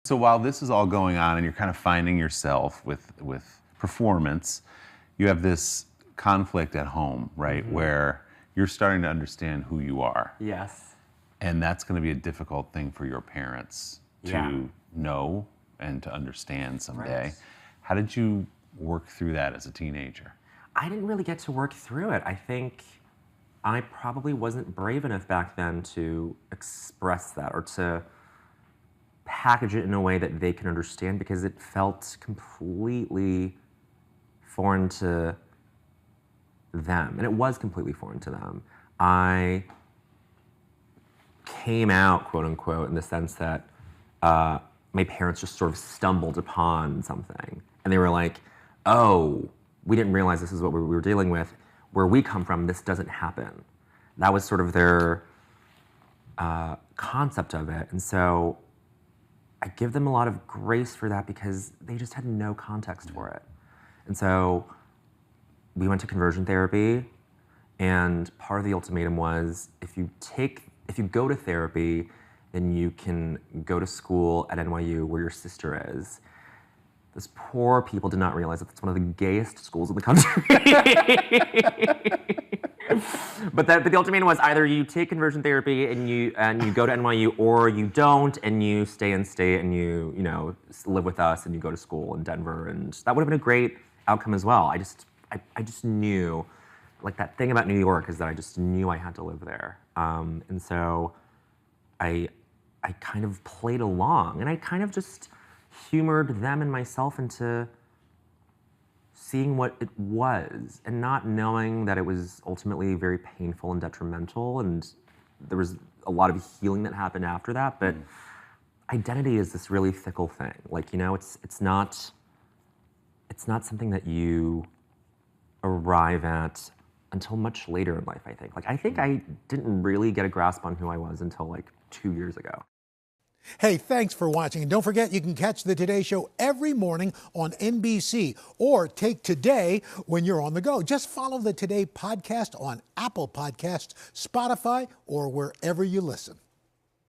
So while this is all going on and you're kind of finding yourself with performance, you have this conflict at home, right? Mm-hmm. Where you're starting to understand who you are. Yes. And that's going to be a difficult thing for your parents to know and to understand someday. Right. How did you work through that as a teenager? I didn't really get to work through it. I think I probably wasn't brave enough back then to express that or to package it in a way that they can understand, because it felt completely foreign to them. And it was completely foreign to them. I came out, quote unquote, in the sense that my parents just sort of stumbled upon something. And they were like, oh, we didn't realize this is what we were dealing with. Where we come from, this doesn't happen. That was sort of their concept of it. And so I give them a lot of grace for that, because they just had no context for it. And so we went to conversion therapy, and part of the ultimatum was, if you go to therapy, then you can go to school at NYU where your sister is. Those poor people did not realize that that's one of the gayest schools in the country. But the ultimatum was, either you take conversion therapy and you go to NYU, or you don't and you stay in state and you live with us and you go to school in Denver, and that would have been a great outcome as well. I just knew, like, that thing about New York is that I just knew I had to live there, and so I kind of played along, and I kind of just humored them and myself into seeing what it was, and not knowing that it was ultimately very painful and detrimental, and there was a lot of healing that happened after that. But identity is this really fickle thing. Like, it's not something that you arrive at until much later in life, I think. Like, I think I didn't really get a grasp on who I was until like 2 years ago. Hey, thanks for watching. And don't forget, you can catch the Today Show every morning on NBC, or take Today when you're on the go. Just follow the Today podcast on Apple Podcasts, Spotify, or wherever you listen.